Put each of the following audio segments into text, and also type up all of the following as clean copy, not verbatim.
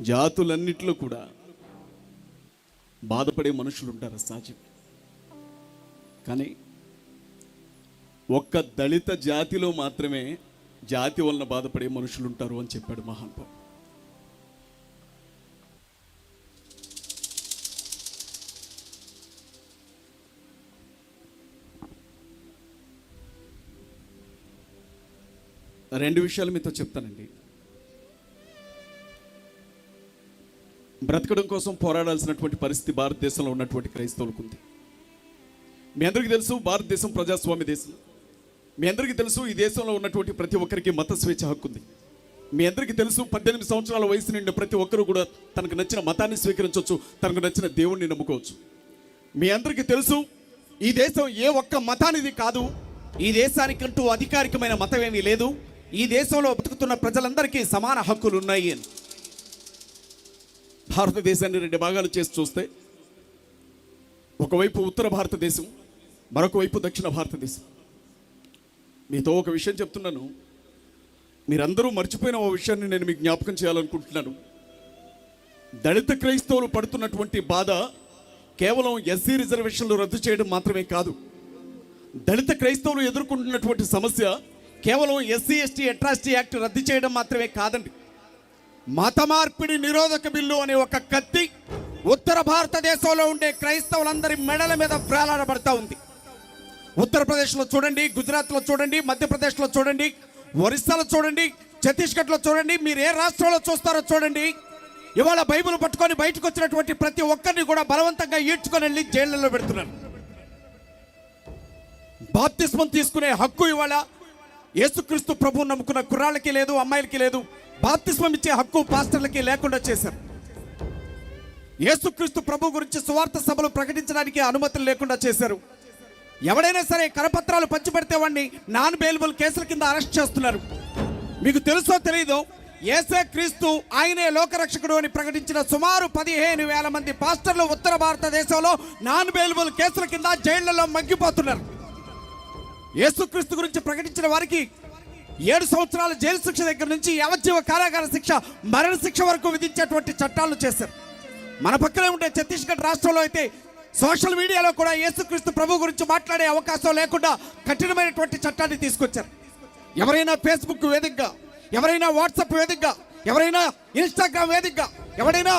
జాతులన్నిట్లో కూడా బాధపడే మనుషులు ఉంటారు సహజం. కానీ ఒక్క దళిత జాతిలో మాత్రమే జాతి వలన బాధపడే మనుషులు ఉంటారు అని చెప్పాడు మహానుభావుడు. రెండు విషయాలు మీతో చెప్తానండి. బ్రతకడం కోసం పోరాడాల్సినటువంటి పరిస్థితి భారతదేశంలో ఉన్నటువంటి క్రైస్తవులకు ఉంది. మీ అందరికీ తెలుసు, భారతదేశం ప్రజాస్వామ్య దేశం. మీ అందరికీ తెలుసు, ఈ దేశంలో ఉన్నటువంటి ప్రతి ఒక్కరికి మత స్వేచ్ఛ హక్కు ఉంది. మీ అందరికీ తెలుసు, 18 సంవత్సరాల వయసు నిండిన ప్రతి ఒక్కరు కూడా తనకు నచ్చిన మతాన్ని స్వీకరించవచ్చు, తనకు నచ్చిన దేవుణ్ణి నమ్ముకోవచ్చు. మీ అందరికీ తెలుసు, ఈ దేశం ఏ ఒక్క మతానిది కాదు. ఈ దేశానికంటూ అధికారికమైన మతం ఏమీ లేదు. ఈ దేశంలో బతుకుతున్న ప్రజలందరికీ సమాన హక్కులు ఉన్నాయి అని. భారతదేశాన్ని 2 భాగాలు చేసి చూస్తే ఒకవైపు ఉత్తర భారతదేశం, మరొక వైపు దక్షిణ భారతదేశం. మీతో ఒక విషయం చెప్తున్నాను, మీరందరూ మర్చిపోయిన ఓ విషయాన్ని నేను మీకు జ్ఞాపకం చేయాలనుకుంటున్నాను. దళిత క్రైస్తవులు పడుతున్నటువంటి బాధ కేవలం ఎస్సీ రిజర్వేషన్లు రద్దు చేయడం మాత్రమే కాదు. దళిత క్రైస్తవులు ఎదుర్కొంటున్నటువంటి సమస్య కేవలం ఎస్సీ ఎస్టీ అట్రాసిటీ యాక్ట్ రద్దు చేయడం మాత్రమే కాదండి. మత మార్పిడి నిరోధక బిల్లు అనే ఒక కత్తి ఉత్తర భారతదేశంలో ఉండే క్రైస్తవులందరి మెడల మీద వేలాడబడతా ఉంది. ఉత్తరప్రదేశ్లో చూడండి, గుజరాత్లో చూడండి, మధ్యప్రదేశ్లో చూడండి, ఒరిస్సాలో చూడండి, ఛత్తీస్గఢ్లో చూడండి, మీరు ఏ రాష్ట్రంలో చూస్తారో చూడండి. ఇవాళ బైబిల్ పట్టుకొని బయటకు వచ్చినటువంటి ప్రతి ఒక్కరిని కూడా బలవంతంగా ఈడ్చుకొని వెళ్ళి జైళ్లలో పెడుతున్నారు. బాప్తిస్మం తీసుకునే హక్కు ఇవాళ యేసుక్రీస్తు ప్రభువు నమ్ముకున్న కుర్రాళ్ళకి లేదు, అమ్మాయిలకి లేదు. బాప్తిస్మం ఇచ్చే హక్కు పాస్టర్లకి లేకుండా చేశారు. యేసుక్రీస్తు ప్రభు గురించి సువార్త సభలు ప్రకటించడానికి అనుమతులు లేకుండా చేశారు. ఎవడైనా సరే కరపత్రాలు పంచిపెడితే వాడిని నాన్ బెయిలబుల్ కేసుల కింద అరెస్ట్ చేస్తున్నారు. మీకు తెలుసో తెలీదో, యేసే క్రీస్తు ఆయనే లోకరక్షకుడు అని ప్రకటించిన సుమారు 15,000 మంది పాస్టర్లు ఉత్తర భారతదేశంలో నాన్ బెయిలబుల్ కేసుల కింద జైళ్లలో మగ్గిపోతున్నారు. యేసుక్రీస్తు గురించి ప్రకటించిన వారికి 7 సంవత్సరాల జైలు శిక్ష దగ్గర నుంచి యావజ్జీవ కారాగార శిక్ష, మరణ శిక్ష వరకు విధించేటువంటి చట్టాలు చేశారు. మన పక్కనే ఉండే ఛత్తీస్గఢ్ రాష్ట్రంలో అయితే సోషల్ మీడియాలో కూడా యేసుక్రీస్తు ప్రభు గురించి మాట్లాడే అవకాశం లేకుండా కఠినమైనటువంటి చట్టాన్ని తీసుకొచ్చారు. ఎవరైనా ఫేస్బుక్ వేదికగా, ఎవరైనా వాట్సాప్ వేదికగా, ఎవరైనా ఇన్స్టాగ్రామ్ వేదికగా, ఎవరైనా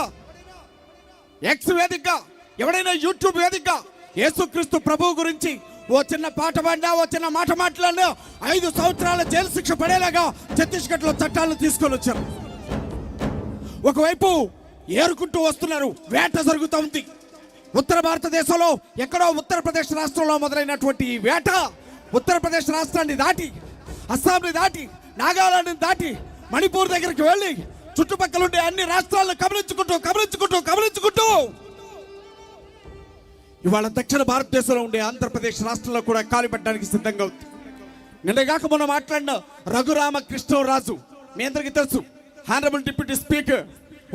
ఎక్స్ వేదికగా, ఎవరైనా యూట్యూబ్ వేదికగా యేసుక్రీస్తు ప్రభు గురించి ఓ చిన్న పాట పాడినా, ఓ చిన్న మాట మాట్లాడినా 5 సంవత్సరాల జైలు శిక్ష పడేలాగా ఛత్తీస్గఢ్లో చట్టాలను తీసుకొని వచ్చారు. ఒకవైపు ఏరుకుంటూ వస్తున్నారు, వేట జరుగుతూ ఉంది. ఉత్తర భారతదేశంలో ఎక్కడో ఉత్తరప్రదేశ్ రాష్ట్రంలో మొదలైనటువంటి ఈ వేట ఉత్తరప్రదేశ్ రాష్ట్రాన్ని దాటి, అస్సాంని దాటి, నాగాలాండ్ని దాటి మణిపూర్ దగ్గరికి వెళ్ళి చుట్టుపక్కల ఉండే అన్ని రాష్ట్రాలను కబలించుకుంటూ ఇవాళ దక్షిణ భారతదేశంలో ఉండే ఆంధ్రప్రదేశ్ రాష్ట్రంలో కూడా కాలిపెట్టడానికి సిద్ధంగా ఉంది. నిన్నగాక మొన్న మాట్లాడిన రఘురామకృష్ణరాజు, మీ అందరికీ తెలుసు, హానరబుల్ డిప్యూటీ స్పీకర్,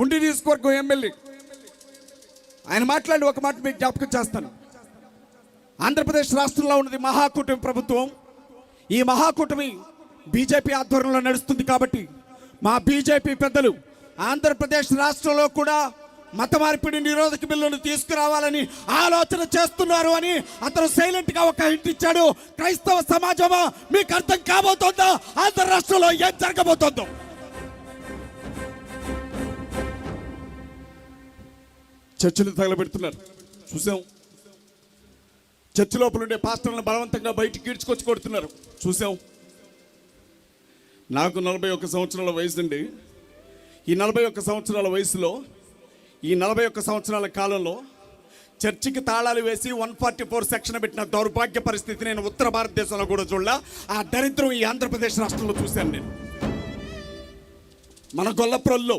ఉండి నియోజకవర్గం ఎమ్మెల్యే. ఆయన మాట్లాడి ఒక మాట మీకు జ్ఞాపకం చేస్తాను. ఆంధ్రప్రదేశ్ రాష్ట్రంలో ఉన్నది మహాకూటమి ప్రభుత్వం. ఈ మహాకూటమి బీజేపీ ఆధ్వర్యంలో నడుస్తుంది కాబట్టి మా బీజేపీ పెద్దలు ఆంధ్రప్రదేశ్ రాష్ట్రంలో కూడా మత మార్పిడి నిరోధక బిల్లును తీసుకురావాలని ఆలోచన చేస్తున్నారు అని అతను సైలెంట్ గా ఒక హింట్ ఇచ్చాడు. క్రైస్తవ సమాజమా, మీకు అర్థం కాబోతోందా ఆంధ్ర రాష్ట్రంలో ఏం జరగబోతోందో? చర్చిలు తగలబెడుతున్నారు, చూసాం. చర్చి లోపల ఉండే పాస్టర్లను బలవంతంగా బయటికి ఈడ్చుకొచ్చి కొడుతున్నారు, చూసాం. నాకు 41 సంవత్సరాల వయసు అండి. ఈ 41 సంవత్సరాల వయసులో, ఈ 41 సంవత్సరాల కాలంలో చర్చికి తాళాలు వేసి 144 సెక్షన్ పెట్టిన దౌర్భాగ్య పరిస్థితి నేను ఉత్తర భారతదేశంలో కూడా చూడలా. ఆ దరిద్రం ఈ ఆంధ్రప్రదేశ్ రాష్ట్రంలో చూశాను నేను. మన గొల్లప్రోల్లో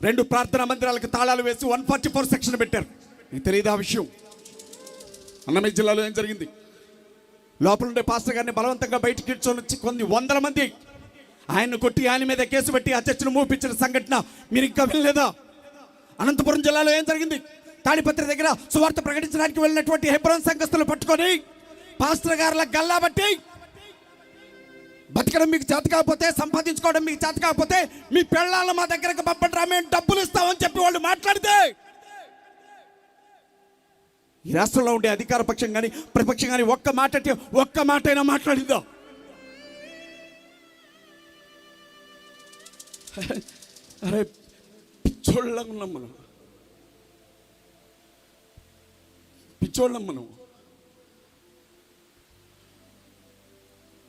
2 ప్రార్థనా మందిరాలకు తాళాలు వేసి 144 సెక్షన్ పెట్టారు. మీకు తెలియదు ఆ విషయం? అన్నమయ్య జిల్లాలో ఏం జరిగింది? లోపల ఉండే పాస్టర్ గారిని బలవంతంగా బయటికి ఇడ్చుకొని వచ్చి కొన్ని 100 మంది ఆయన్ని కొట్టి ఆయన మీద కేసు పెట్టి ఆ చర్చను మూపించిన సంఘటన మీరు ఇంకా వినలేదా? అనంతపురం జిల్లాలో ఏం జరిగింది? తాడిపత్రి దగ్గర సువార్త ప్రకటించడానికి వెళ్ళినటువంటి హెబ్రోన్ సంఘస్థులు పట్టుకొని పాస్టర్ గారుల గల్లా బట్టి బతకడం మీకు చేత కాకపోతే, సంపాదించుకోవడం మీకు చేత కాకపోతే మీ పెళ్ళాలను మా దగ్గరకు పంపండి రా, మేము డబ్బులు ఇస్తామని చెప్పి వాళ్ళు మాట్లాడితే ఈ రాష్ట్రంలో ఉండే అధికార పక్షం కానీ ప్రతిపక్షం కానీ ఒక్క మాట అయినా మాట్లాడిందా? అరే పిచ్చోళ్ళం మనం.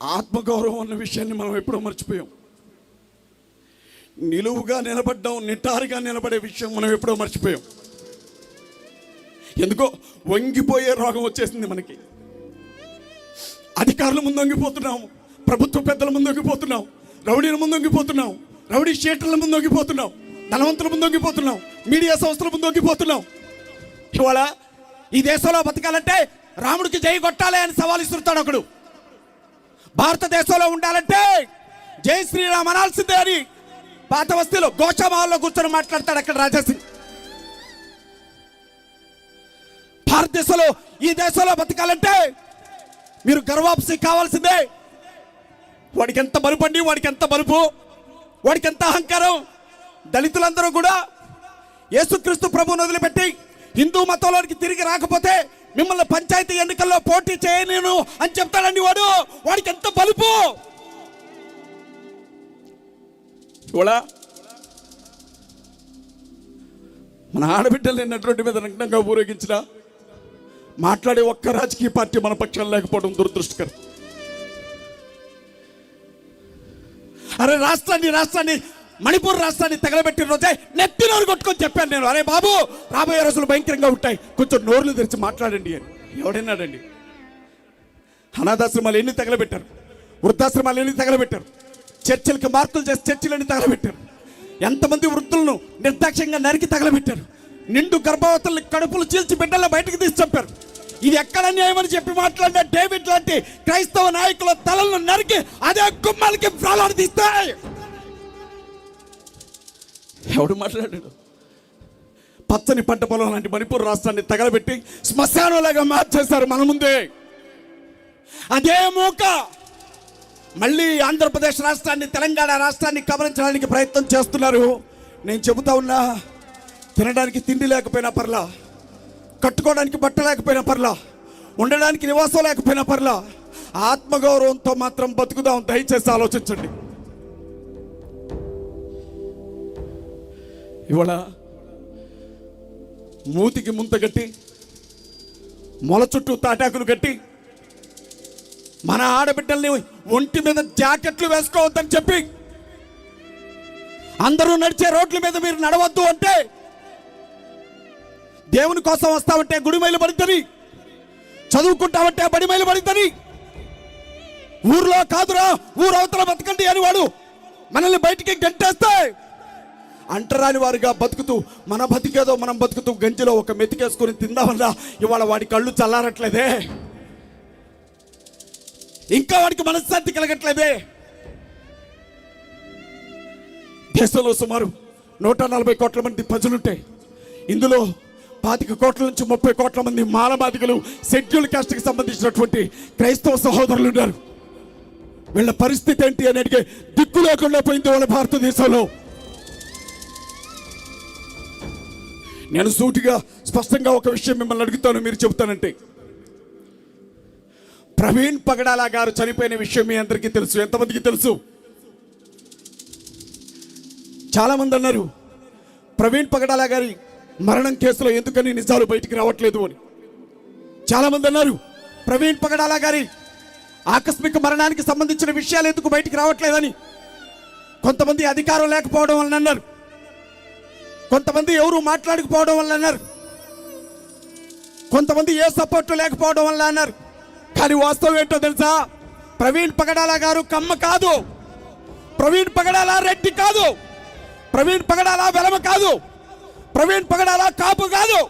ఆత్మగౌరవం అన్న విషయాన్ని మనం ఎప్పుడో మర్చిపోయాం. నిలువుగా నిలబడ్డాం, నిటారుగా నిలబడే విషయం మనం ఎప్పుడో మర్చిపోయాం. ఎందుకో వంగిపోయే రోగం వచ్చేసింది మనకి. అధికారుల ముందు వంగిపోతున్నాం, ప్రభుత్వ పెద్దల ముందు వంగిపోతున్నాం, రౌడీల ముందు వంగిపోతున్నాం, రౌడీ షీటర్ల ముందు వంగిపోతున్నాం, ధనవంతుల ముందు వంగిపోతున్నాం, మీడియా సంస్థల ముందు వంగిపోతున్నాం. ఇవాళ ఈ దేశంలో బతకాలంటే రాముడికి జై కొట్టాలి అని సవాల్ ఇస్తున్నాడు ఒకడు. భారతదేశంలో ఉండాలంటే జై శ్రీరామ్ అనాల్సిందే అని పాత వస్తీలో గోషామాల్లో కూర్చొని మాట్లాడతాడు అక్కడ రాజాసింగ్. భారతదేశంలో ఈ దేశంలో బతకాలంటే మీరు గర్వాప్సి కావాల్సిందే. వాడికి ఎంత బలుపండి, వాడికి ఎంత బలుపు, వాడికి ఎంత అహంకారం. దళితులందరూ కూడా యేసుక్రీస్తు ప్రభువును వదిలిపెట్టి హిందూ మతంలోనికి తిరిగి రాకపోతే మిమ్మల్ని పంచాయతీ ఎన్నికల్లో పోటీ చేయను అని చెప్తాడండి వాడికి ఎంత బలుపు. ఇవాళ మన ఆడబిడ్డలు నిన్నటువంటి మీద నగ్నంగా ఊరేగించిన మాట్లాడే ఒక్క రాజకీయ పార్టీ మన పక్షాలు లేకపోవడం దురదృష్టకరం. అరే రాష్ట్రాన్ని మణిపూర్ రాష్ట్రాన్ని తగలబెట్టిన రోజే నెత్తి నోరు కొట్టుకొని చెప్పాను నేను, అరే బాబు రాబోయే రోజులు భయంకరంగా ఉంటాయి, కొంచెం నోర్లు తెరిచి మాట్లాడండి అని. ఎవడన్నాడండి? అనాథాశ్రమాలు ఎన్ని తగలబెట్టారు, వృద్ధాశ్రమాలు ఎన్ని తగలబెట్టారు, చర్చిలకి మార్కులు చేసి చర్చిలన్నీ తగలబెట్టారు, ఎంతమంది వృద్ధులను నిర్దాక్ష్యంగా నరికి తగలబెట్టారు, నిండు గర్భవతుల్ని కడుపులు చీల్చి బిడ్డల్లో బయటకు తీసి చంపారు. ఇది ఎక్కడ న్యాయమని చెప్పి మాట్లాడిన డేవిడ్ లాంటి క్రైస్తవ నాయకుల తలలను నరికి అదే గుమ్మలకి ప్రాణాలు. ఎవడు మాట్లాడాడు? పచ్చని పంట పొలం లాంటి మణిపూర్ రాష్ట్రాన్ని తగలబెట్టి శ్మశానంలాగా మార్చేశారు మన ముందే. అదే మూక మళ్ళీ ఆంధ్రప్రదేశ్ రాష్ట్రాన్ని, తెలంగాణ రాష్ట్రాన్ని కబలించడానికి ప్రయత్నం చేస్తున్నారు. నేను చెబుతా ఉన్నా, తినడానికి తిండి లేకపోయినా పర్లా, కట్టుకోవడానికి బట్ట లేకపోయినా పర్లా, ఉండడానికి నివాసం లేకపోయినా పర్లా, ఆత్మగౌరవంతో మాత్రం బతుకుదాం. దయచేసి ఆలోచించండి. ఇవాళ మూతికి ముంత కట్టి, మొల చుట్టూ తాటాకులు కట్టి, మన ఆడబిడ్డల్ని ఒంటి మీద జాకెట్లు వేసుకోవద్దని చెప్పి అందరూ నడిచే రోడ్ల మీద మీరు నడవద్దు అంటే, దేవుని కోసం వస్తామంటే గుడిమైలు పడిద్దని, చదువుకుంటామంటే బడిమైలు పడిద్దని, ఊర్లో కాదురా ఊరు అవతల బతకండి అని వాడు మనల్ని బయటికి గంటేస్తే అంటరాని వారిగా బతుకుతూ మన బతికేదో మనం బతుకుతూ గంజిలో ఒక మెతికేసుకుని తిందామన్నా ఇవాళ వాడి కళ్ళు చల్లారట్లేదే, ఇంకా వాడికి మనశ్శాంతి కలగట్లేదే. దేశంలో సుమారు 140 కోట్ల మంది ప్రజలుంటే ఇందులో 25 కోట్ల నుంచి 30 కోట్ల మంది మాలమాదిగలు, షెడ్యూల్ కాస్ట్కి సంబంధించినటువంటి క్రైస్తవ సహోదరులు ఉన్నారు. వీళ్ళ పరిస్థితి ఏంటి అని అడిగే దిక్కు లేకుండా పోయింది వాళ్ళ భారతదేశంలో. నేను సూటిగా స్పష్టంగా ఒక విషయం మిమ్మల్ని అడుగుతాను, మీరు చెబుతానంటే, ప్రవీణ్ పగడాల గారు చనిపోయిన విషయం మీ అందరికీ తెలుసు. ఎంతమందికి తెలుసు? చాలా మంది అన్నారు ప్రవీణ్ పగడాల గారి మరణం కేసులో ఎందుకని నిజాలు బయటికి రావట్లేదు అని. చాలా మంది అన్నారు ప్రవీణ్ పగడాల గారి ఆకస్మిక మరణానికి సంబంధించిన విషయాలు ఎందుకు బయటికి రావట్లేదని. కొంతమంది అధికారం లేకపోవడం వల్ల అన్నారు, కొంతమంది ఎవరు మాట్లాడకపోవడం వల్ల అన్నారు, కొంతమంది ఏ సపోర్ట్ లేకపోవడం వల్ల అన్నారు. కానీ వాస్తవం ఏంటో తెలుసా? ప్రవీణ్ పగడాల గారు కమ్మ కాదు, ప్రవీణ్ పగడాల రెడ్డి కాదు, ప్రవీణ్ పగడాల వెలమ కాదు, ప్రవీణ్ పగడాల కాపు కాదు,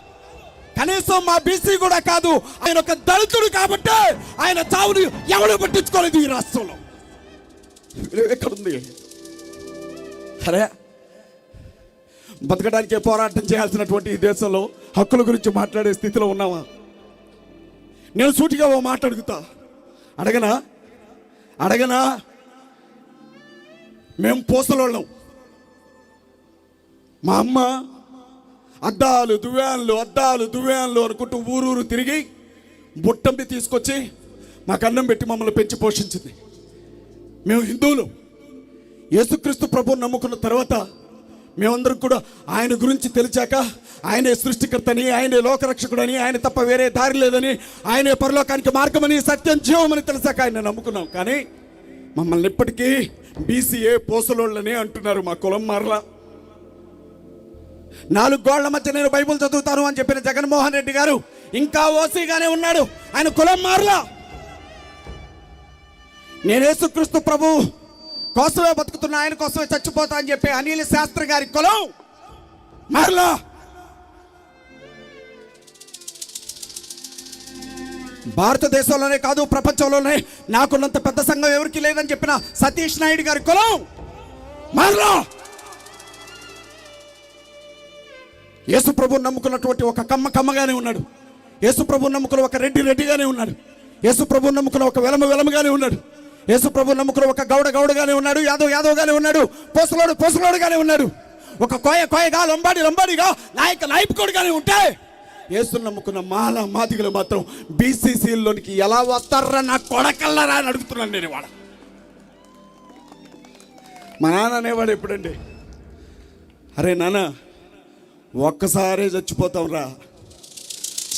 కనీసం మా బీసీ కూడా కాదు. ఆయన ఒక దళితుడు కాబట్టి ఆయన చావుని ఎవరు పట్టించుకోలేదు ఈ రాష్ట్రంలో. ఎక్కడుంది? అరే బతకడానికే పోరాటం చేయాల్సినటువంటి ఈ దేశంలో హక్కుల గురించి మాట్లాడే స్థితిలో ఉన్నావా? నేను సూటిగా ఓ మాట అడుగుతా, అడగనా? మేము పూసలోళ్ళం. మా అమ్మ అద్దాలు దువ్యాన్లు అనుకుంటూ ఊరూరు తిరిగి బుట్టంపి తీసుకొచ్చి మాకు అన్నం పెట్టి మమ్మల్ని పెంచి పోషించింది. మేము హిందువులు. యేసుక్రీస్తు ప్రభువుని నమ్ముకున్న తర్వాత మేమందరం కూడా ఆయన గురించి తెలిసాక ఆయనే సృష్టికర్తని, ఆయనే లోకరక్షకుడని, ఆయన తప్ప వేరే దారి లేదని, ఆయనే పరలోకానికి మార్గమని, సత్యం, జీవమని తెలిసాక ఆయన నమ్ముకున్నాం. కానీ మమ్మల్ని ఇప్పటికీ బీసీఏ పూసలోళ్ళని అంటున్నారు. మా కులం మారలా. 4 గోళ్ల మధ్య నేను బైబుల్ చదువుతాను అని చెప్పిన జగన్మోహన్ రెడ్డి గారు ఇంకా ఓసీగానే ఉన్నాడు. ఆయన కులం మారలా. నేను యేసుక్రీస్తు ప్రభు కోసమే బతుకుతున్నా, ఆయన కోసమే చచ్చిపోతా అని చెప్పి అనిల్ శాస్త్రి గారి కులం మారలా. భారతదేశంలోనే కాదు ప్రపంచంలోనే నాకున్నంత పెద్ద సంఘం ఎవరికి లేదని చెప్పిన సతీష్ నాయుడు గారి కులం మారలా. యేసు ప్రభువు నమ్ముకున్నటువంటి ఒక కమ్మగానే ఉన్నాడు. యేసు ప్రభువు నమ్ముకున్న ఒక రెడ్డిగానే ఉన్నాడు. యేసు ప్రభువు నమ్ముకున్న ఒక వెలమగానే ఉన్నాడు. యేసు ప్రభువు నమ్ముకున్న ఒక గౌడగానే ఉన్నాడు. యాదవ్గానే ఉన్నాడు. పోసలోడుగానే ఉన్నాడు. ఒక కోయగా లంబాడిగా నాయకుడుగానే ఉంటే యేసుని నమ్ముకున్న మాదిగలు మాత్రం బీసీసీలోనికి ఎలా వస్తారా నా కొడకల్లరా అని అడుగుతున్నాను నేను. వాడ మా నాన్న అనేవాడు ఎప్పుడండి, అరే నాన్న ఒక్కసారే చచ్చిపోతాం రా,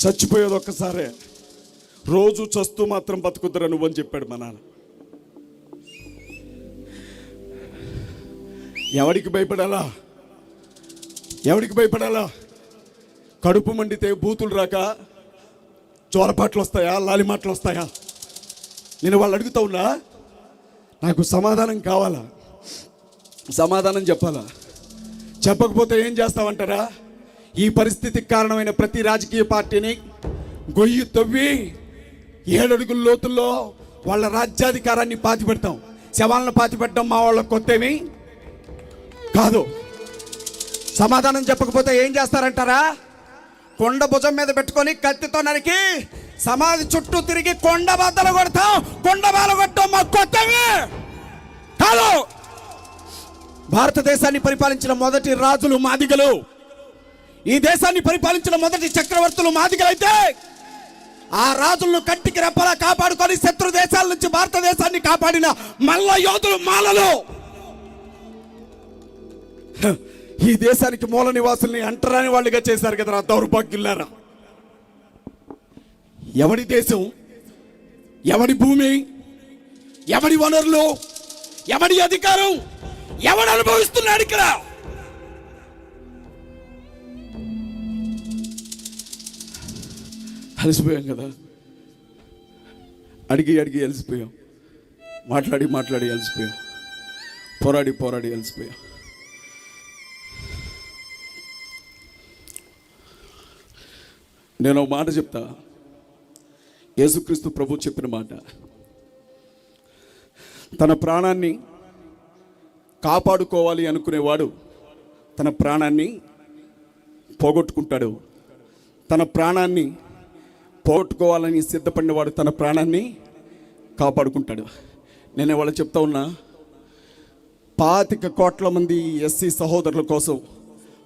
చచ్చిపోయేది ఒక్కసారే, రోజు చస్తూ మాత్రం బతుకుతురా నువ్వని చెప్పాడు మా నాన్న. ఎవడికి భయపడాలా? కడుపు మండితే బూతులు రాక చోరపాట్లు వస్తాయా, లాలిమాటలు వస్తాయా? నేను వాళ్ళు అడుగుతా ఉన్నా, నాకు సమాధానం కావాలా, సమాధానం చెప్పాలా? చెప్పకపోతే ఏం చేస్తావంటారా? ఈ పరిస్థితికి కారణమైన ప్రతి రాజకీయ పార్టీని గొయ్యి తవ్వి 7 అడుగుల లోతుల్లో వాళ్ళ రాజ్యాధికారాన్ని పాతిపెడతాం. శవాలను పాతిపెట్టడం మా వాళ్ళ కొత్తేమి కాదు. సమాధానం చెప్పకపోతే ఏం చేస్తారంటారా? కొండ భుజం మీద పెట్టుకొని కత్తితో నరికి సమాధి చుట్టూ తిరిగి కొండ బద్దలు కొడతాం. కొండ బాల కొట్టడం మా కొత్తమే కాదు. భారతదేశాన్ని పరిపాలించిన మొదటి రాజులు మాదిగలు. ఈ దేశాన్ని పరిపాలించిన మొదటి చక్రవర్తులు మాదిగలైతే ఆ రాజులను కంటికి రెప్పలా కాపాడుకొని శత్రు దేశాల నుంచి భారతదేశాన్ని కాపాడిన మల్ల యోధులు మాలలు. ఈ దేశానికి మూల నివాసుల్ని అంటరాని వాళ్ళుగా చేశారు కదా దౌర్భాగ్యులారా. ఎవడి దేశం, ఎవడి భూమి, ఎవడి వనరులు, ఎవడి అధికారం, ఎవడు అనుభవిస్తున్నాడు ఇక్కడ? అలసిపోయాం కదా, అడిగి అలసిపోయాం, మాట్లాడి అలసిపోయాం, పోరాడి అలసిపోయాం. నేను ఒక మాట చెప్తా, యేసుక్రీస్తు ప్రభు చెప్పిన మాట, తన ప్రాణాన్ని కాపాడుకోవాలి అనుకునేవాడు తన ప్రాణాన్ని పోగొట్టుకుంటాడు. తన ప్రాణాన్ని పోగొట్టుకోవాలని సిద్ధపడినవాడు తన ప్రాణాన్ని కాపాడుకుంటాడు. నేను ఇవాళ చెప్తా ఉన్నా, 25 కోట్ల మంది ఎస్సీ సహోదరుల కోసం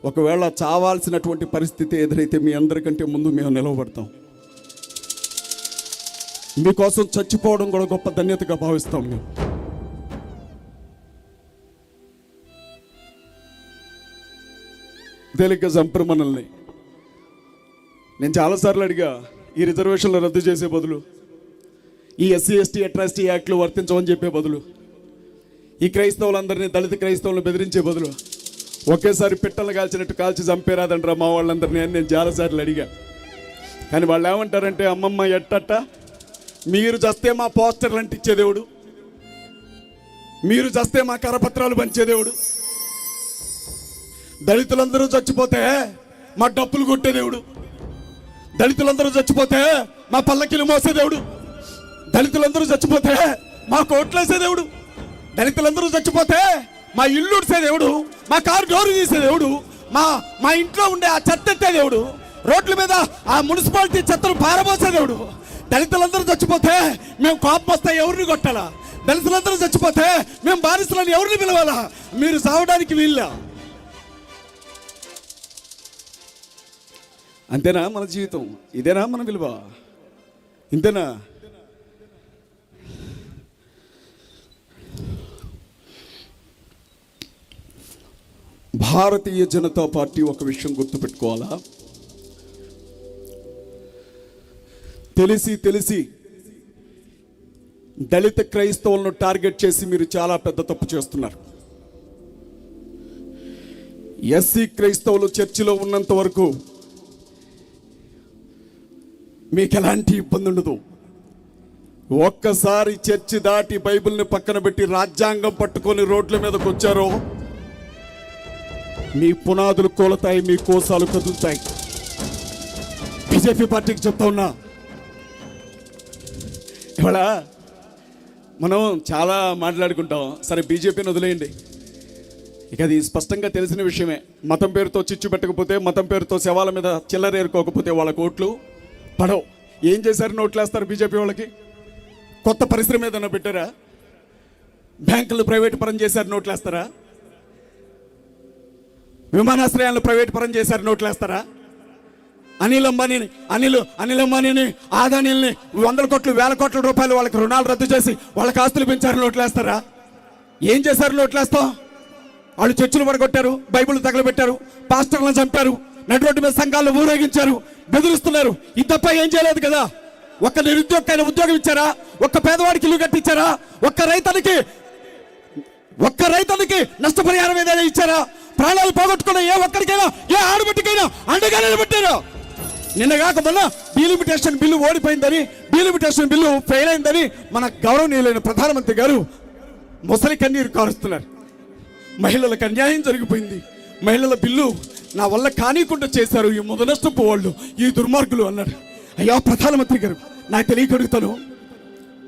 ఒకవేళ చావాల్సినటువంటి పరిస్థితి ఎదురైతే మీ అందరికంటే ముందు మేము నిలవబడతాం. మీకోసం చచ్చిపోవడం కూడా గొప్ప ధన్యతగా భావిస్తాం. మేము తేలిగ్గా చంపరు మనల్ని. నేను చాలాసార్లు అడిగా, ఈ రిజర్వేషన్లు రద్దు చేసే బదులు, ఈ ఎస్సీ ఎస్టీ అట్రాసిటీ యాక్ట్లు వర్తించమని చెప్పే బదులు, ఈ క్రైస్తవులందరినీ దళిత క్రైస్తవులను బెదిరించే బదులు ఒకేసారి పిట్టలు కాల్చినట్టు కాల్చి చంపేరాదంటారా మా వాళ్ళందరినీ అని నేను చాలాసార్లు అడిగా. కానీ వాళ్ళు ఏమంటారంటే, అమ్మమ్మ ఎట్టట్ట మీరు చస్తే మా పోస్టర్లు అంటించే దేవుడు, మీరు చస్తే మా కరపత్రాలు పంచే దేవుడు, దళితులందరూ చచ్చిపోతే మా డప్పులు కొట్టే దేవుడు, దళితులందరూ చచ్చిపోతే మా పల్లకిలు మోసే దేవుడు, దళితులందరూ చచ్చిపోతే మా కోట్లేసే దేవుడు, దళితులందరూ చచ్చిపోతే మా ఇల్లు ఉడిసే దేవుడు, మా కారు డోరు తీసే దేవుడు, మా ఇంట్లో ఉండే ఆ చెత్త ఎత్తే దేవుడు, రోడ్ల మీద ఆ మున్సిపాలిటీ చెత్తను పారబోసే దేవుడు. దళితులందరూ చచ్చిపోతే మేము కోపం వస్తే ఎవరిని కొట్టాలా? దళితులందరూ చచ్చిపోతే మేము బానిసలను ఎవరిని పిలవాలా? మీరు సావడానికి వీళ్ళ. అంతేనా మన జీవితం? ఇదేనా మన విలువ? ఇంతేనా? భారతీయ జనతా పార్టీ ఒక విషయం గుర్తుపెట్టుకోవాలా, తెలిసి దళిత క్రైస్తవులను టార్గెట్ చేసి మీరు చాలా పెద్ద తప్పు చేస్తున్నారు. ఎస్సీ క్రైస్తవులు చర్చిలో ఉన్నంత వరకు మీకు ఎలాంటి ఇబ్బంది ఉండదు. ఒక్కసారి చర్చి దాటి బైబిల్ని పక్కన పెట్టి రాజ్యాంగం పట్టుకొని రోడ్ల మీదకి వచ్చారో మీ పునాదులు కోలతాయి, మీ కోసాలు కదులుతాయి. బీజేపీ పార్టీకి చెప్తా ఉన్నా, ఇవాళ మనం చాలా మాట్లాడుకుంటాం. సరే బీజేపీని వదిలేయండి, ఇక అది స్పష్టంగా తెలిసిన విషయమే. మతం పేరుతో చిచ్చు పెట్టకపోతే, మతం పేరుతో శవాల మీద చిల్లర ఏరుకోకపోతే వాళ్ళ ఓట్లు పడవు. ఏం చేశారు? నోట్లు వేస్తారు బీజేపీ వాళ్ళకి. కొత్త పరిశ్రమ ఏదైనా పెట్టారా? బ్యాంకులు ప్రైవేట్ పరం చేశారు, నోట్లు వేస్తారా? విమానాశ్రయాలను ప్రైవేట్ పరం చేశారు, నోట్లు వేస్తారా? అనిల్ అంబానీని ఆదానీల్ని 100 కోట్లు 1000 కోట్ల రూపాయలు వాళ్ళకి రుణాలు రద్దు చేసి వాళ్ళకి ఆస్తులు పెంచారు, నోట్లు వేస్తారా? ఏం చేశారు? నోట్లు వేస్తాం. వాళ్ళు చర్చలు పడగొట్టారు, బైబిల్ తగలబెట్టారు, పాస్టర్లను చంపారు, నడి రోడ్డు మీద సంఘాలను ఊరేగించారు, బెదిరిస్తున్నారు. ఇది తప్ప ఏం చేయలేదు కదా. ఒక్క నిరుద్యోగైనా ఉద్యోగం ఇచ్చారా? ఒక్క పేదవాడికి ఇల్లు కట్టించారా? ఒక్క రైతానికి నష్టపరిహారం ఏదైనా ఇచ్చారా? ప్రాణాలు పోగొట్టుకున్న ఏ ఒక్కడికైనా, ఏ ఆడబిడ్డకైనా అండగా నిలబెట్టారు. నిన్నగాక మొన్న డీలిమిటేషన్ బిల్లు ఓడిపోయిందని, డీలిమిటేషన్ బిల్లు ఫెయిల్ అయిందని మన గౌరవనీయులైన ప్రధానమంత్రి గారు ముసలి కన్నీరు కారుస్తున్నారు. మహిళలకు అన్యాయం జరిగిపోయింది, మహిళల బిల్లు నా వల్ల కానీకుండా చేశారు ఈ ముదనష్టపు వాళ్ళు, ఈ దుర్మార్గులు అన్నాడు. అయ్యా ప్రధానమంత్రి గారు, నాకు తెలియకడుగుతాను,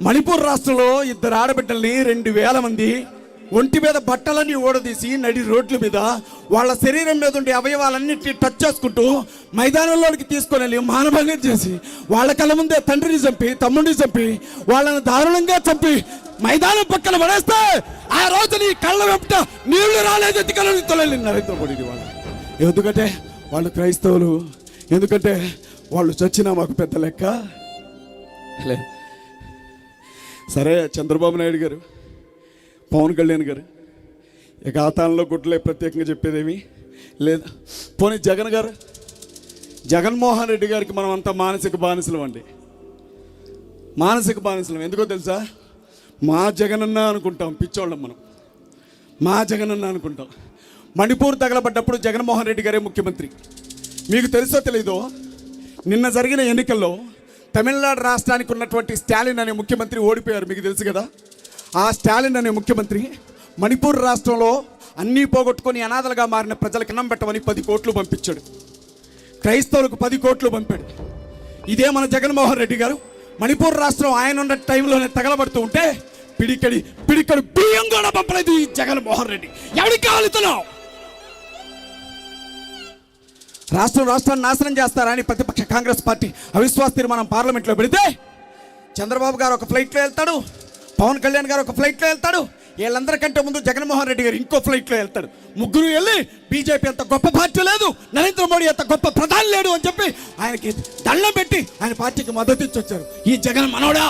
మణిపూర్ రాష్ట్రంలో 2 ఆడబిడ్డల్ని 2000 మంది ఒంటి మీద బట్టలన్నీ ఓడదీసి నడి రోడ్ల మీద వాళ్ళ శరీరం మీద ఉండే అవయవాలన్నింటినీ టచ్ చేసుకుంటూ మైదానంలోనికి తీసుకొని వెళ్ళి మానభంగం చేసి వాళ్ళ కళ్ళ ముందే తండ్రిని చంపి, తమ్ముడిని చంపి, వాళ్ళని దారుణంగా చంపి మైదానం పక్కన పడేస్తే ఆ రోజు నీ కళ్ళ వెంట నీళ్లు రాలేదు, ఎత్తికలని తొలగి నరేంద్ర మోడీ వాళ్ళు. ఎందుకంటే వాళ్ళు క్రైస్తవులు, ఎందుకంటే వాళ్ళు చచ్చినా మాకు పెద్ద లెక్క. సరే చంద్రబాబు నాయుడు గారు, పవన్ కళ్యాణ్ గారు, ఇక ఆతానంలో గుడ్లే ప్రత్యేకంగా చెప్పేదేమి లేదు. పోనీ జగన్ గారు, జగన్మోహన్ రెడ్డి గారికి మనం అంతా మానసిక బానిసలం అండి. మానసిక బానిసలం ఎందుకో తెలుసా? మా జగనన్న అనుకుంటాం, పిచ్చోళ్ళం మనం. మా జగనన్న అనుకుంటాం. మణిపూర్ తగలబడ్డప్పుడు జగన్మోహన్ రెడ్డి గారే ముఖ్యమంత్రి. మీకు తెలుసో తెలీదో, నిన్న జరిగిన ఎన్నికల్లో తమిళనాడు రాష్ట్రానికి ఉన్నటువంటి స్టాలిన్ అనే ముఖ్యమంత్రి ఓడిపోయారు, మీకు తెలుసు కదా. ఆ స్టాలిన్ అనే ముఖ్యమంత్రి మణిపూర్ రాష్ట్రంలో అన్నీ పోగొట్టుకొని అనాథలుగా మారిన ప్రజలకు అన్నం పెట్టమని 10 కోట్లు పంపించాడు. క్రైస్తవులకు 10 కోట్లు పంపాడు. ఇదే మన జగన్మోహన్ రెడ్డి గారు మణిపూర్ రాష్ట్రం ఆయన ఉన్న టైంలోనే తగలబడుతూ ఉంటే పిడికడు బియ్యం కూడా పంపలేదు ఈ జగన్మోహన్ రెడ్డి. ఎవరికి కావాలితున్నావు? రాష్ట్రాన్ని నాశనం చేస్తారని ప్రతిపక్ష కాంగ్రెస్ పార్టీ అవిశ్వాస తీర్మానం పార్లమెంట్లో పెడితే చంద్రబాబు గారు ఒక ఫ్లైట్లో వెళ్తాడు, పవన్ కళ్యాణ్ గారు ఒక ఫ్లైట్లో వెళ్తాడు, వీళ్ళందరికంటే ముందు జగన్మోహన్ రెడ్డి గారు ఇంకో ఫ్లైట్లో వెళ్తాడు. ముగ్గురు వెళ్ళి బీజేపీ అంత గొప్ప పార్టీ లేదు, నరేంద్ర మోడీ అంత గొప్ప ప్రధాని లేడు అని చెప్పి ఆయనకి దండం పెట్టి ఆయన పార్టీకి మద్దతు ఇచ్చి వచ్చారు. ఈ జగన్ మనోడా.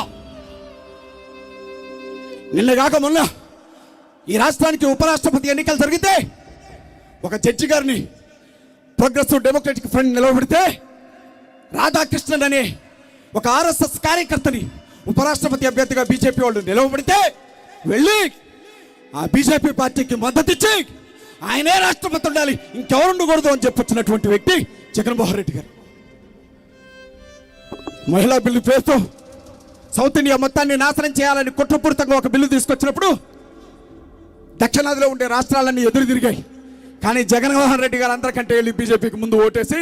నిన్నగాక మొన్న ఈ రాష్ట్రానికి ఉపరాష్ట్రపతి ఎన్నికలు జరిగితే ఒక జడ్జి గారిని ప్రోగ్రెసివ్ డెమోక్రటిక్ ఫ్రంట్ నిలబెడితే రాధాకృష్ణన్ అనే ఒక ఆర్ఎస్ఎస్ కార్యకర్తని ఉపరాష్ట్రపతి అభ్యర్థిగా బీజేపీ వాళ్ళు నిలవబడితే వెళ్ళి ఆ బీజేపీ పార్టీకి మద్దతు ఇచ్చి ఆయనే రాష్ట్రపతి ఉండాలి, ఇంకెవరు ఉండకూడదు అని చెప్పొచ్చినటువంటి వ్యక్తి జగన్మోహన్ రెడ్డి గారు. మహిళా బిల్లు పేరుతో సౌత్ ఇండియా మొత్తాన్ని నాశనం చేయాలని కుట్రపూరితంగా ఒక బిల్లు తీసుకొచ్చినప్పుడు దక్షిణాదిలో ఉండే రాష్ట్రాలన్నీ ఎదురు తిరిగాయి. కానీ జగన్మోహన్ రెడ్డి గారు అందరికంటే వెళ్ళి బీజేపీకి ముందు ఓటేసి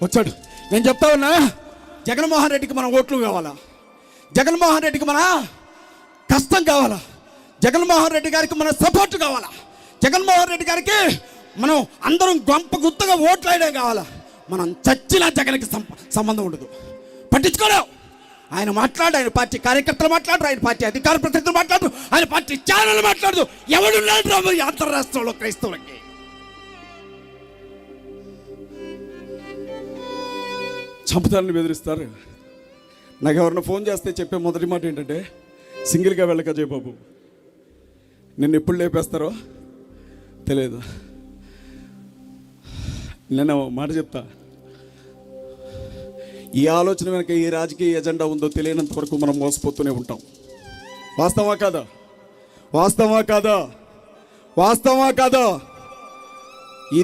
వచ్చాడు. నేను చెప్తా ఉన్నా, జగన్మోహన్ రెడ్డికి మన ఓట్లు కావాలా? జగన్మోహన్ రెడ్డికి మన కష్టం కావాలా? జగన్మోహన్ రెడ్డి గారికి మన సపోర్ట్ కావాలా? జగన్మోహన్ రెడ్డి గారికి మనం అందరం గొంప గుత్తగా ఓట్లు వేయడం కావాలా? మనం చచ్చినా జగన్కి సంబంధం ఉండదు, పట్టించుకోలేవు. ఆయన మాట్లాడు, ఆయన పార్టీ కార్యకర్తలు మాట్లాడరు, ఆయన పార్టీ అధికార ప్రతినిధులు మాట్లాడరు, ఆయన పార్టీ ఛానల్ మాట్లాడదు. ఎవడున్నాడు రా మరి అంతర్రాష్ట్రంలో క్రైస్తవులకి? చంపుతారని బెదిరిస్తారు. నాకు ఎవరైనా ఫోన్ చేస్తే చెప్పే మొదటి మాట ఏంటంటే, సింగిల్గా వెళ్ళక జయబాబు, నిన్ను ఎప్పుడు లేపేస్తారో తెలియదు. నేను మాట చెప్తా, ఈ ఆలోచన వెనక ఈ రాజకీయ ఎజెండా ఉందో తెలియనంత వరకు మనం మోసపోతూనే ఉంటాం. వాస్తవా కాదా? వాస్తవా కాదా? వాస్తవా కాదా? ఈ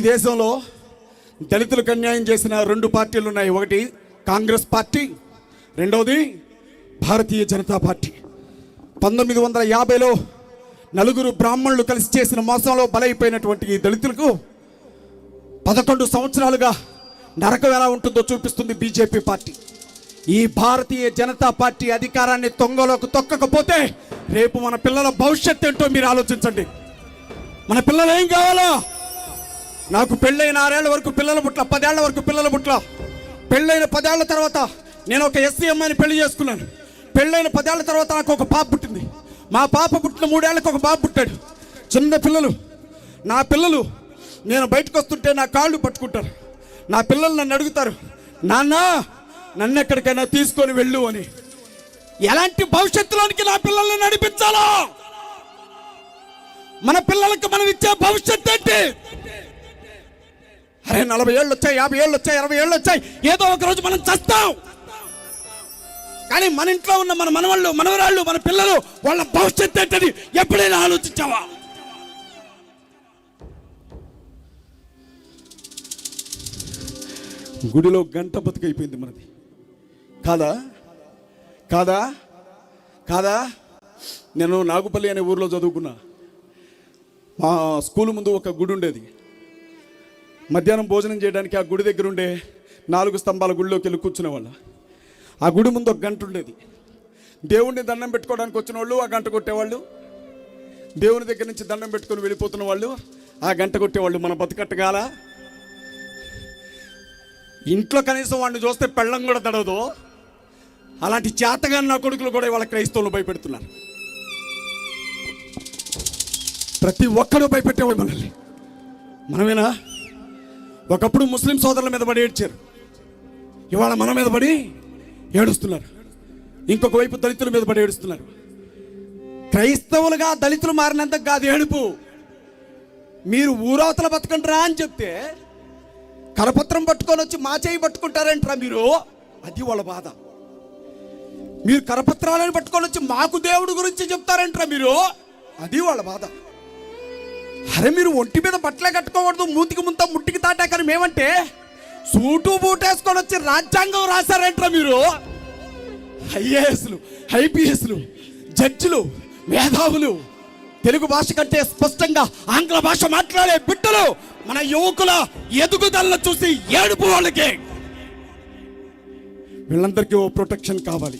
దేశంలో దళితులకు అన్యాయం చేసిన 2 పార్టీలు ఉన్నాయి. ఒకటి కాంగ్రెస్ పార్టీ, రెండవది భారతీయ జనతా పార్టీ. 1950లో 4 బ్రాహ్మణులు కలిసి చేసిన మోసంలో బలైపోయినటువంటి ఈ దళితులకు 11 సంవత్సరాలుగా నరకం ఎలా ఉంటుందో చూపిస్తుంది బీజేపీ పార్టీ. ఈ భారతీయ జనతా పార్టీ అధికారాన్ని తొంగలోకి తొక్కకపోతే రేపు మన పిల్లల భవిష్యత్తు ఏంటో మీరు ఆలోచించండి. మన పిల్లలు ఏం కావాలా? నాకు పెళ్ళైన 6 ఏళ్ల వరకు పిల్లల పుట్ల, 10 ఏళ్ల వరకు పిల్లల పుట్ల. పెళ్ళైన 10 ఏళ్ల తర్వాత నేను ఒక ఎస్సీ అమ్మాయిని పెళ్లి చేసుకున్నాను. పెళ్ళైన 10 ఏళ్ల తర్వాత నాకు ఒక పాప పుట్టింది. మా పాప పుట్టిన 3 ఏళ్ళకి ఒక బాబు పుట్టాడు. చిన్న పిల్లలు, నా పిల్లలు నేను బయటకు వస్తుంటే నా కాళ్ళు పట్టుకుంటారు. నా పిల్లలు నన్ను అడుగుతారు, నాన్న నన్ను ఎక్కడికైనా తీసుకొని వెళ్ళు అని. ఎలాంటి భవిష్యత్తులోనికి నా పిల్లల్ని నడిపించాలో? మన పిల్లలకు మనం ఇచ్చే భవిష్యత్తు ఏంటి? అరే 40 ఏళ్ళు వచ్చాయి, 50 ఏళ్ళు వచ్చాయి, 60 ఏళ్ళు వచ్చాయి, ఏదో ఒక రోజు మనం చస్తాం. కానీ మన ఇంట్లో ఉన్న మన మనవాళ్ళు, మనవరాళ్ళు, మన పిల్లలు, వాళ్ళ భవిష్యత్తు ఏంటని ఎప్పుడైనా ఆలోచించావా? గుడిలో గంట బతుకైపోయింది మనది. కాదా? కాదా? కాదా? నేను నాగుపల్లి అనే ఊర్లో చదువుకున్నా. మా స్కూల్ ముందు ఒక గుడి ఉండేది. మధ్యాహ్నం భోజనం చేయడానికి ఆ గుడి దగ్గర ఉండే 4 స్తంభాల గుడిలోకి వెళ్ళి కూర్చునేవాళ్ళ. ఆ గుడి ముందు ఒక గంట ఉండేది. దేవుడిని దండం పెట్టుకోవడానికి వచ్చిన వాళ్ళు ఆ గంట కొట్టేవాళ్ళు, దేవుని దగ్గర నుంచి దండం పెట్టుకొని వెళ్ళిపోతున్న వాళ్ళు ఆ గంట కొట్టేవాళ్ళు. మన బతుకట్టగాల ఇంట్లో కనీసం వాడిని చూస్తే పెళ్ళం కూడా తడవదు. అలాంటి చేతగాని నా కొడుకులు కూడా వాళ్ళ క్రైస్తవులు భయపెడుతున్నారు. ప్రతి ఒక్కడూ భయపెట్టేవాడు మనల్ని. మనమేనా? ఒకప్పుడు ముస్లిం సోదరుల మీద పడి ఏడ్చారు, ఇవాళ మన మీద పడి ఏడుస్తున్నారు. ఇంకొక వైపు దళితుల మీద పడి ఏడుస్తున్నారు. క్రైస్తవులుగా దళితులు మారినంత కాదు ఏడుపు. మీరు ఊరవతల బతకండిరా అని చెప్తే కరపత్రం పట్టుకొని వచ్చి మా చేయి పట్టుకుంటారంటారా మీరు? అది వాళ్ళ బాధ. మీరు కరపత్రాలను పట్టుకొని వచ్చి మాకు దేవుడి గురించి చెప్తారంటారా మీరు? అది వాళ్ళ బాధ. అరే మీరు ఒంటి మీద బట్టలే కట్టుకోకూడదు, మూతికి ముంత ముట్టికి తాటాకని మేమంటే సూటు బూటేసుకొని వచ్చి రాజ్యాంగం రాశారంటారా మీరు? ఐఏఎస్లు, ఐపీఎస్లు, జడ్జిలు, మేధావులు, తెలుగు భాష కంటే స్పష్టంగా ఆంగ్ల భాష మాట్లాడే బిడ్డలు మన యువకుల ఎదుగుదలను చూసి ఏడుపు వాళ్ళకి. వీళ్ళందరికీ ఓ ప్రొటెక్షన్ కావాలి.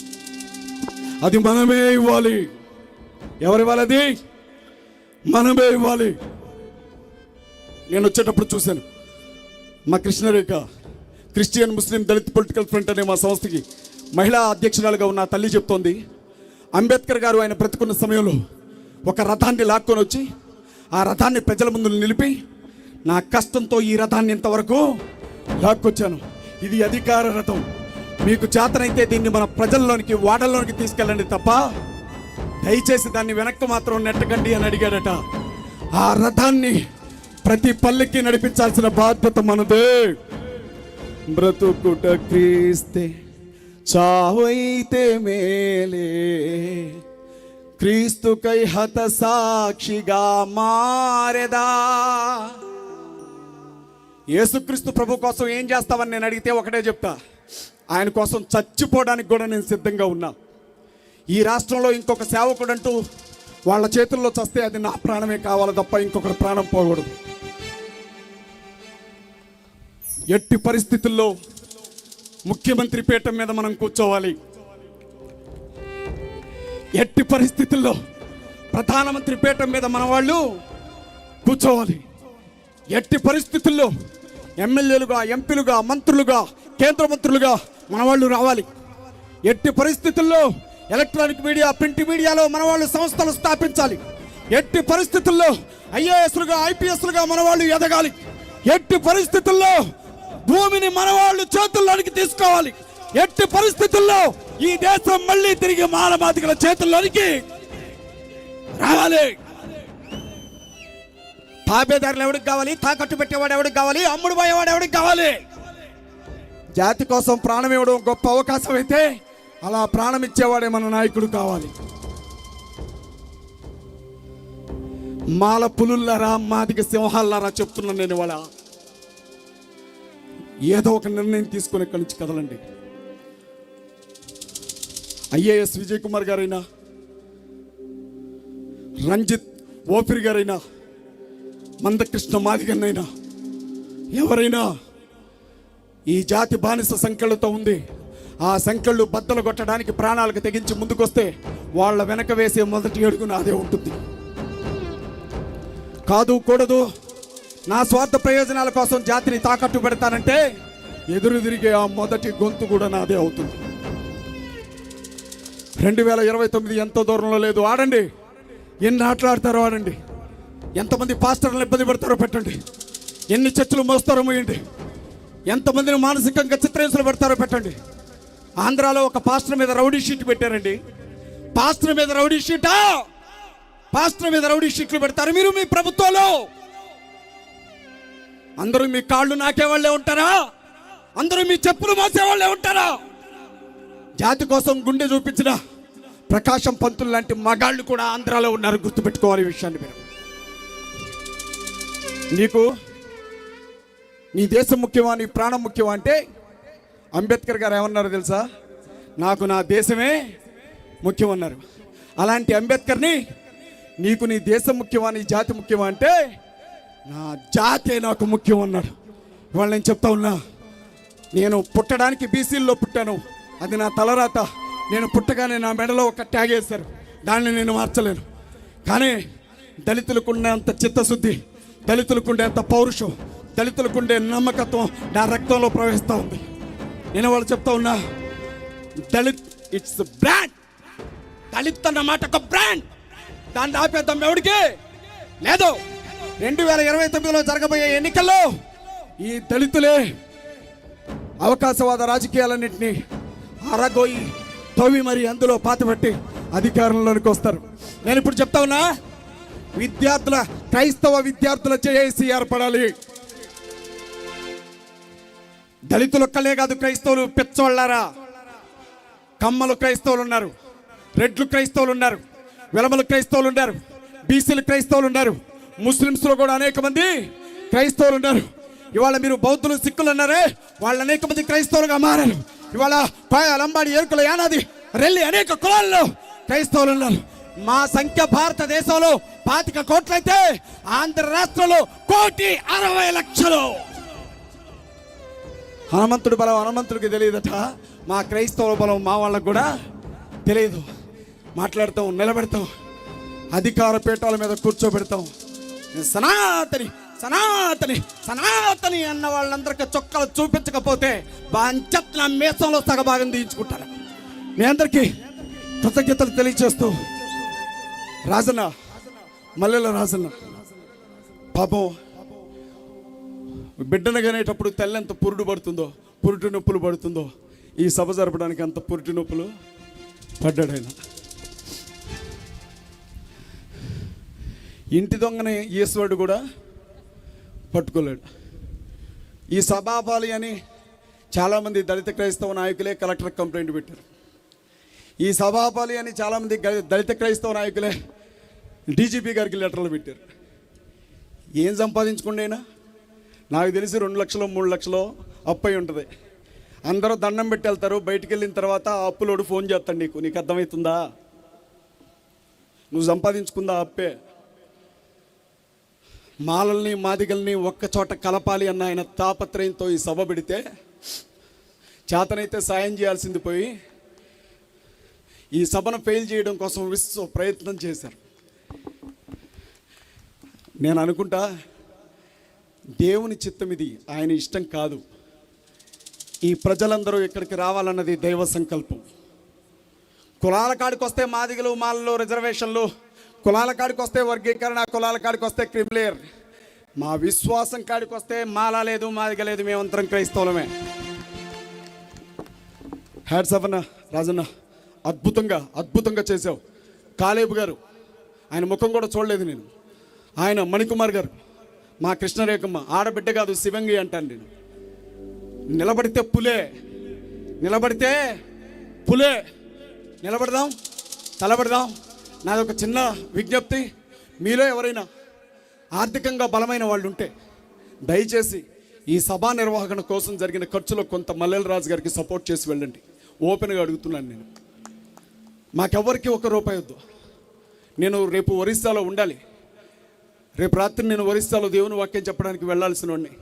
అది మనమే ఇవ్వాలి. ఎవరు ఇవ్వాలి? అది మనమే ఇవ్వాలి. నేను వచ్చేటప్పుడు చూశాను, మా కృష్ణరేఖ క్రిస్టియన్ ముస్లిం దళిత్ పొలిటికల్ ఫ్రంట్ అనే మా సంస్థకి మహిళా అధ్యక్షురాలుగా ఉన్న తల్లి చెప్తోంది, అంబేద్కర్ గారు ఆయన బ్రతుకున్న సమయంలో ఒక రథాన్ని లాక్కొని వచ్చి ఆ రథాన్ని ప్రజల ముందు నిలిపి, నా కష్టంతో ఈ రథాన్ని ఇంతవరకు లాక్కొచ్చాను, ఇది అధికార రథం, మీకు చేతనైతే దీన్ని మన ప్రజల్లోనికి, వాడల్లోనికి తీసుకెళ్ళండి తప్ప దయచేసి దాన్ని వెనక్కి మాత్రం నెట్టకండి అని అడిగాడట. ఆ రథాన్ని ప్రతి పల్లెకి నడిపించాల్సిన బాధ్యత మనదే. బ్రతుకుట క్రీస్తే చావైతే మేలే, క్రీస్తుకై హత సాక్షిగా మారెదా. యేసుక్రీస్తు ప్రభు కోసం ఏం చేస్తావని నేను అడిగితే ఒకటే చెప్తా, ఆయన కోసం చచ్చిపోవడానికి కూడా నేను సిద్ధంగా ఉన్నా. ఈ రాష్ట్రంలో ఇంకొక సేవకుడు అంటూ వాళ్ళ చేతుల్లో చస్తే అది నా ప్రాణమే కావాలి తప్ప ఇంకొకరి ప్రాణం పోకూడదు. ఎట్టి పరిస్థితుల్లో ముఖ్యమంత్రి పీఠం మీద మనం కూర్చోవాలి. ఎట్టి పరిస్థితుల్లో ప్రధానమంత్రి పీఠం మీద మన వాళ్ళు కూర్చోవాలి. ఎట్టి పరిస్థితుల్లో ఎమ్మెల్యేలుగా, ఎంపీలుగా, మంత్రులుగా, కేంద్ర మంత్రులుగా మన వాళ్ళు రావాలి. ఎట్టి పరిస్థితుల్లో ఎలక్ట్రానిక్ మీడియా, ప్రింట్ మీడియాలో మన వాళ్ళు సంస్థలు స్థాపించాలి. ఎట్టి పరిస్థితుల్లో ఐఏఎస్లుగా, ఐపీఎస్లుగా మన వాళ్ళు ఎదగాలి. ఎట్టి పరిస్థితుల్లో భూమిని మన వాళ్ళు చేతుల్లోనికి తీసుకోవాలి. ఎట్టి పరిస్థితుల్లో ఈ దేశం మళ్ళీ తిరిగి మానవాధికుల చేతుల్లోనికి రావాలి. తాబేదారులు ఎవరికి కావాలి? తాకట్టు పెట్టేవాడు ఎవరికి కావాలి? అమ్ముడు పోయేవాడు ఎవరికి కావాలి? జాతి కోసం ప్రాణం ఇవ్వడం గొప్ప అవకాశం అయితే అలా ప్రాణం ఇచ్చేవాడే మన నాయకుడు కావాలి. మాల పులుల్లారా, మాదిగ సింహాలారా చెప్తున్నాను నేను. ఇవాళ ఏదో ఒక నిర్ణయం తీసుకొని ఇక్కడి నుంచి కదలండి. ఐఏఎస్ విజయ్ కుమార్ గారైనా, రంజిత్ ఓఫిర్ గారైనా, మందకృష్ణ మాదిగన్నైనా, ఎవరైనా ఈ జాతి బానిస సంఖ్యలతో ఉంది. ఆ సంఖ్యలు బద్దలు కొట్టడానికి ప్రాణాలకు తెగించి ముందుకొస్తే వాళ్ళ వెనక వేసే మొదటి అడుగు నాదే ఉంటుంది. కాదు, కూడదు, నా స్వార్థ ప్రయోజనాల కోసం జాతిని తాకట్టు పెడతానంటే ఎదురు తిరిగే ఆ మొదటి గొంతు కూడా నాదే అవుతుంది. 2029 ఎంతో దూరంలో లేదు. ఆడండి, ఎన్ని ఆటలాడతారో ఆడండి. ఎంతమంది పాస్టర్లను ఇబ్బంది పెడతారో పెట్టండి. ఎన్ని చర్చలు మోస్తారో మోయండి. ఎంతమందిని మానసికంగా చిత్రహింసలు పెడతారో పెట్టండి. ఆంధ్రాలో ఒక పాస్టర్ మీద రౌడీ షీట్ పెట్టారండి. పాస్టర్ మీద రౌడీ షీటా? పాస్టర్ మీద రౌడీ షీట్లు పెడతారు మీరు మీ ప్రభుత్వంలో? అందరూ మీ కాళ్ళు నాకేవాళ్లే ఉంటారా? అందరూ మీ చెప్పులు మోసేవాళ్లే ఉంటారా? జాతి కోసం గుండె చూపించిన ప్రకాశం పంతులు లాంటి మగాళ్ళు కూడా ఆంధ్రాలో ఉన్నారు. గుర్తుపెట్టుకోవాలి ఈ విషయాన్ని. మీరు నీకు నీ దేశం ముఖ్యమా, నీ ప్రాణం ముఖ్యమా అంటే అంబేద్కర్ గారు ఏమన్నారో తెలుసా? నాకు నా దేశమే ముఖ్యమన్నారు. అలాంటి అంబేద్కర్ని నీకు నీ దేశం ముఖ్యమా, నీ జాతి ముఖ్యమా అంటే నా జాతే నాకు ముఖ్యం అన్నాడు. ఇవాళ నేను చెప్తా ఉన్నా, నేను పుట్టడానికి బీసీల్లో పుట్టాను. అది నా తలరాత. నేను పుట్టగానే నా మెడలో ఒక ట్యాగ్ వేశారు. దాన్ని నేను మార్చలేను. కానీ దళితులకుండేంత చిత్తశుద్ధి, దళితులకుండేంత పౌరుషం, దళితులకుండే నమ్మకత్వం నా రక్తంలో ప్రవహిస్తూ ఉంది. నేను వాళ్ళు చెప్తా ఉన్నా, దళిత్ ఇట్స్ బ్రాండ్. దళిత్ అన్న మాట ఒక బ్రాండ్. దాన్ని ఆపేద్దాం ఎవడికి లేదు. 2029లో జరగబోయే ఎన్నికల్లో ఈ దళితులే అవకాశవాద రాజకీయాలన్నింటినీ అరగోయి తవ్వి మరి అందులో పాతబట్టి అధికారంలోనికి వస్తారు. నేను ఇప్పుడు చెప్తా ఉన్నా, విద్యార్థుల, క్రైస్తవ విద్యార్థుల చేసి ఏర్పడాలి. దళితులు ఒక్కలే కాదు, క్రైస్తవులు పెచ్చోళ్ళారా. కమ్మలు క్రైస్తవులు ఉన్నారు, రెడ్లు క్రైస్తవులు ఉన్నారు, వెలమలు క్రైస్తవులు ఉన్నారు, బీసీలు క్రైస్తవులు ఉన్నారు, ముస్లిమ్స్లో కూడా అనేక మంది క్రైస్తవులు ఉన్నారు. ఇవాళ మీరు బౌద్ధులు, సిక్కులు అన్నారే, వాళ్ళు అనేక మంది క్రైస్తవులుగా మారారు. ఇవాళ పాయ, లంబాడి, ఎరుకుల, యానాది, రెల్లి అనేక కులాల్లో క్రైస్తవులు ఉన్నారు. మా సంఖ్య భారతదేశంలో 25 కోట్లయితే ఆంధ్ర రాష్ట్రంలో 1,60,00,000. హనుమంతుడి బలం హనుమంతుడికి తెలియదట. మా క్రైస్తవుల బలం మా వాళ్ళకు కూడా తెలియదు. మాట్లాడతాం, నిలబెడతాం, అధికార పీఠాల మీద కూర్చోబెడతాం. సనాతని సనాతని సనాతని అన్న వాళ్ళందరికీ చొక్కలు చూపించకపోతే బాంచత్న మేసంలో సగభాగం తీయించుకుంటారు. మీ అందరికీ కృతజ్ఞతలు తెలియచేస్తూ, రాజన్న, మల్లెల రాజన్న పాపం బిడ్డను కనేటప్పుడు తల్లి ఎంత పురుడు పడుతుందో, పురుటి నొప్పులు పడుతుందో, ఈ సభ జరపడానికి అంత పురుటి నొప్పులు పడ్డాడు ఆయన. ఇంటి దొంగని ఈశ్వరుడు కూడా పట్టుకోలేడు. ఈ సభాపాలి అని చాలామంది దళిత క్రైస్తవ నాయకులే కలెక్టర్ కంప్లైంట్ పెట్టారు. ఈ సభాపాలి అని చాలామంది దళిత క్రైస్తవ నాయకులే డీజీపీ గారికి లెటర్లు పెట్టారు. ఏం సంపాదించుకుండేనా? నాకు తెలిసి 2 లక్షలు 3 లక్షలు అప్పు అయి ఉంటుంది. అందరూ దండం పెట్టి వెళ్తారు. బయటికి వెళ్ళిన తర్వాత ఆ అప్పులోడు ఫోన్ చేస్తాడు, నీకు అర్థమవుతుందా? నువ్వు సంపాదించుకుందా అప్పే. మాలల్ని, మాదిగల్ని ఒక్క చోట కలపాలి అన్న ఆయన తాపత్రయంతో ఈ సభ పెడితే చేతనైతే సాయం చేయాల్సింది పోయి ఈ సభను ఫెయిల్ చేయడం కోసం విశ్వ ప్రయత్నం చేశారు. నేను అనుకుంటా, దేవుని చిత్తం ఇది, ఆయన ఇష్టం కాదు. ఈ ప్రజలందరూ ఇక్కడికి రావాలన్నది దైవ సంకల్పం. కులాల కాడికి వస్తే మాదిగలు మాలలు రిజర్వేషన్లు, కులాల కాడికి వస్తే వర్గీకరణ, కులాల కాడికి వస్తే క్రిమిలేర్. మా విశ్వాసం కాడికి వస్తే మాల లేదు మాదిగ లేదు, మేమంతరం క్రైస్తవులమే. హ్యాట్స్ ఆఫ్ అన్న రాజన్న, అద్భుతంగా చేసావు. కాలేబు గారు, ఆయన ముఖం కూడా చూడలేదు నేను. ఆయన మణికుమార్ గారు, మా కృష్ణరేఖమ్మ ఆడబిడ్డ కాదు శివంగి అంటాను నేను. నిలబడితే పులే నిలబడదాం, తలబడదాం. నాది ఒక చిన్న విజ్ఞప్తి, మీలో ఎవరైనా ఆర్థికంగా బలమైన వాళ్ళు ఉంటే దయచేసి ఈ సభా నిర్వహణ కోసం జరిగిన ఖర్చులో కొంత మల్లెల రాజు గారికి సపోర్ట్ చేసి వెళ్ళండి. ఓపెన్గా అడుగుతున్నాను నేను. మాకెవ్వరికి ₹1 వద్దు. నేను రేపు ఒరిస్సాలో ఉండాలి. రేపు రాత్రి నేను ఒరిస్సాలో దేవుని వాక్యం చెప్పడానికి వెళ్ళాల్సిన వాడిని.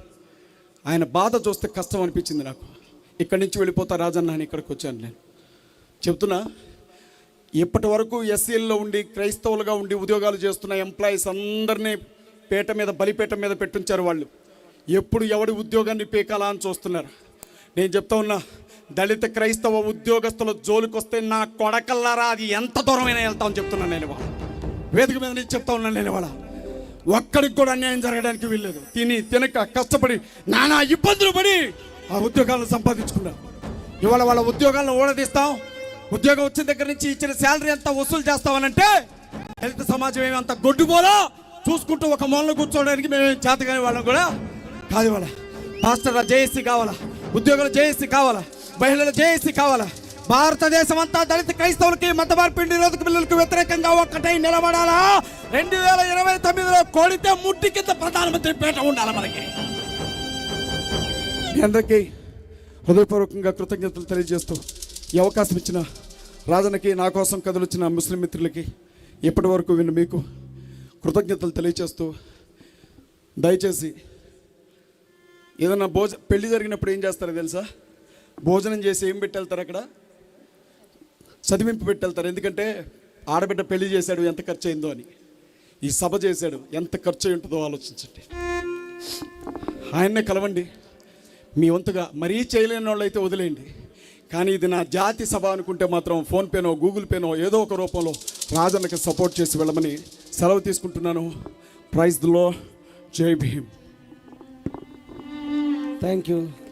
ఆయన బాధ చూస్తే కష్టం అనిపించింది నాకు. ఇక్కడి నుంచి వెళ్ళిపోతా రాజన్న అని ఇక్కడికి వచ్చాను నేను. చెప్తున్నా, ఇప్పటి వరకు ఎస్సీల్లో ఉండి క్రైస్తవులుగా ఉండి ఉద్యోగాలు చేస్తున్న ఎంప్లాయీస్ అందరినీ బలిపేట మీద పెట్టుంచారు వాళ్ళు. ఎప్పుడు ఎవడి ఉద్యోగాన్ని పీకాలా అని చూస్తున్నారు. నేను చెప్తా ఉన్నా, దళిత క్రైస్తవ ఉద్యోగస్తుల జోలికొస్తే నా కొడకల్లారా అది ఎంత దూరమైనా వెళ్తామని చెప్తున్నాను నేను. ఇవాళ వేదిక మీద నుంచి చెప్తా ఉన్నాను నేను. ఇవాళ ఒక్కడికి కూడా అన్యాయం జరగడానికి వీల్లేదు. తినక కష్టపడి నానా ఇబ్బందులు పడి ఆ ఉద్యోగాలను సంపాదించుకున్నారు. ఇవాళ వాళ్ళ ఉద్యోగాలను ఊడదీస్తాం. ఉద్యోగం వచ్చిన దగ్గర నుంచి ఇచ్చిన శాలరీ అంతా వసూలు చేస్తామనంటే దళిత సమాజం ఏమి అంత గొడ్డుపోలో చూసుకుంటూ ఒక మూలను కూర్చోవడానికి మేము చేతగాని వాళ్ళం కూడా కాదు. వాళ్ళ పాస్టర్ జేఏసీ కావాలా, ఉద్యోగుల జేఏసీ కావాలా, మహిళల జేఏసీ కావాలా. భారతదేశం అంతా దళిత క్రైస్తవులకి మత మార్పిడి నిరోధక బిల్లులకు వ్యతిరేకంగా ఒక్కటై నిలబడాలా. 2029లో కోడితే ముట్టి కింద ప్రధానమంత్రి పేట ఉండాలి మనకి. మీ అందరికీ హృదయపూర్వకంగా కృతజ్ఞతలు తెలియజేస్తూ ఈ అవకాశం ఇచ్చిన రాజన్నకి, నా కోసం కథలొచ్చిన ముస్లిం మిత్రులకి, ఇప్పటి వరకు విన్న మీకు కృతజ్ఞతలు తెలియజేస్తూ, దయచేసి ఏదన్నా పెళ్లి జరిగినప్పుడు ఏం చేస్తారో తెలుసా? భోజనం చేసి ఏం పెట్టి వెళ్తారు? అక్కడ చదివింపు పెట్టి వెళ్తారు. ఎందుకంటే ఆడబిడ్డ పెళ్లి చేశాడు, ఎంత ఖర్చు అయిందో అని. ఈ సభ చేశాడు, ఎంత ఖర్చు అయి ఉంటుందో ఆలోచించండి. ఆయన్నే కలవండి మీ వంతుగా. మరీ చేయలేని వాళ్ళు అయితే వదిలేయండి. కానీ ఇది నా జాతి సభ అనుకుంటే మాత్రం ఫోన్పేనో గూగుల్ పేనో ఏదో ఒక రూపంలో రాజన్నకి సపోర్ట్ చేసి వెళ్ళమని సెలవు తీసుకుంటున్నాను. Praise the Lord. జై భీమ్. Thank you.